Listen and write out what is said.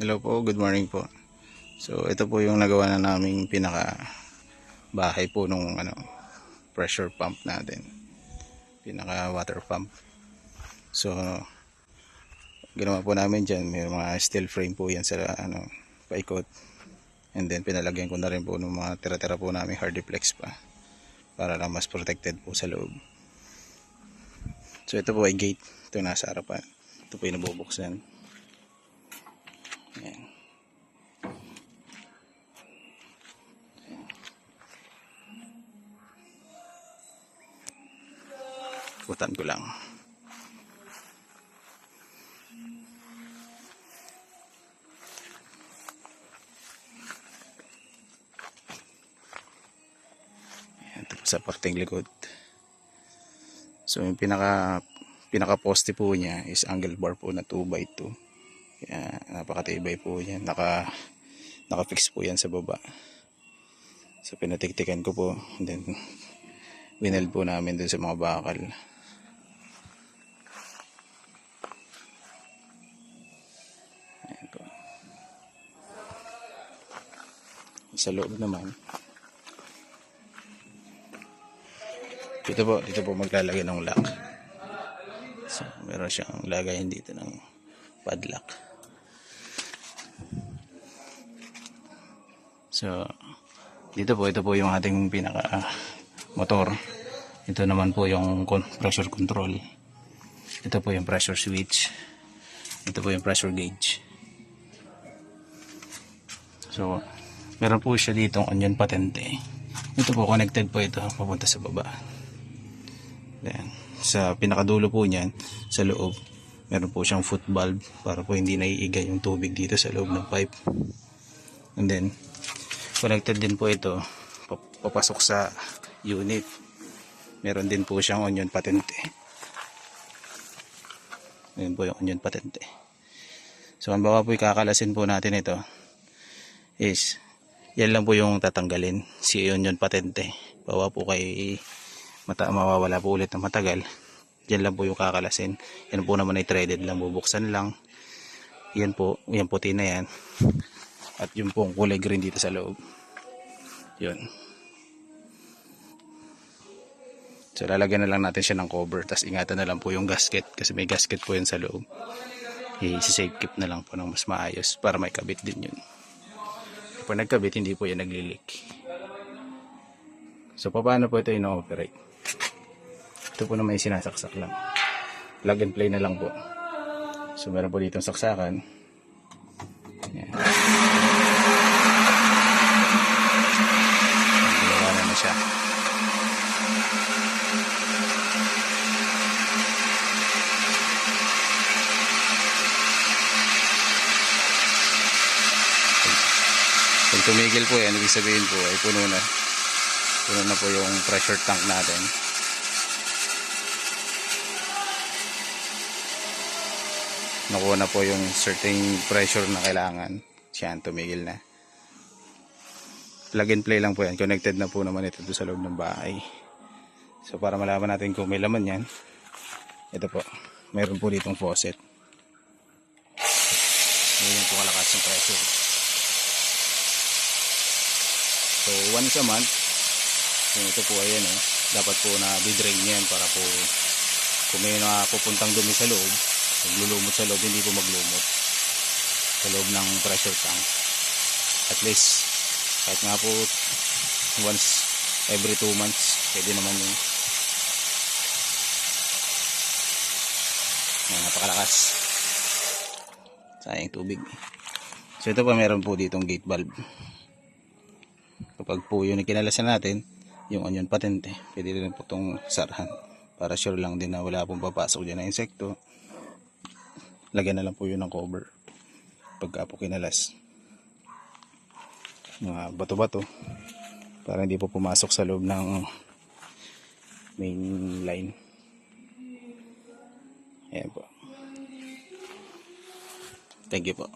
Hello po, good morning po. So ito po yung nagawa na naming pinaka bahay po nung pressure pump natin. Pinaka water pump. So ginawa po namin diyan, may mga steel frame po yan sa paikot. And then pinalagyan ko na rin po ng mga tira-tira po namin hardiplex pa para lang mas protected po sa loob. So ito po ay gate, ito nasa harapan. Ito po yung nabubuksan. Ayan. Butan ko lang. Ayan, ito po sa parteng likod. So yung pinaka poste po niya is angle bar po na 2x2. Kaya napakatibay po yan. Naka-fix po yan sa baba. So pinatiktikan ko po, and then wineld po namin dun sa mga bakal. Ayan po. Sa loob naman, dito po maglalagay ng lock. So meron siyang lagayan dito ng padlock. So ito po yung ating pinaka motor. Ito naman po yung pressure control. Ito po yung pressure switch. Ito po yung pressure gauge. So meron po siya ditong onion patente. Ito po connected po ito papunta sa baba. Then sa pinakadulo po niyan sa loob, meron po siyang foot valve para po hindi naiigay yung tubig dito sa loob ng pipe. And then connected din po ito papasok sa unit. Meron din po siyang onion patente. Ayan po yung onion patente. So ang baka po ikakalasin po natin ito is yan lang po yung tatanggalin, si onion patente. Bawa po kay mawawala po ulit ng matagal. Yan lang po yung kakalasin. Yan po naman ay threaded lang, bubuksan lang. Yan po, yan puti na yan. At yung pong kulay green dito sa loob. Yun. So lalagyan na lang natin siya ng cover. Tapos ingatan na lang po yung gasket. Kasi may gasket po yan sa loob. I-safe keep na lang po ng mas maayos para may kabit din yun. Kapag nagkabit, hindi po yan naglilik. So paano po ito ino-operate? Ito po naman yung sinasaksak lang. Plug and play na lang po. So meron po ditong saksakan. Yan. Galawanan na siya. Pag tumigil po yan, ibig sabihin po ay puno na. Puno na po yung pressure tank natin. Nakuha na po yung certain pressure na kailangan. Siyan, tumigil na. Plug and play lang po yan. Connected na po naman ito sa loob ng bahay. So para malaman natin kung may laman yan, ito po, mayroon po ditong faucet. Mayroon po kalakas yung pressure. So once a month, yung ito po ayan dapat po na di-drain yan para po kung may napupuntang dumi sa loob, maglulumot sa loob, hindi po maglumot sa loob ng pressure tank. At least kahit nga po once every 2 months pwede naman yun. Napakalakas, sayang tubig. So ito pa, meron po ditong gate valve. Kapag po yun ikinalasan natin yung onion patente, pwede rin po itong sarahan para sure lang din na wala pong papasok dyan na insekto. Lagyan na lang po yun ng cover pagka po kinalas, mga bato-bato, para hindi po pumasok sa loob ng main line. Ayan po. Thank you po.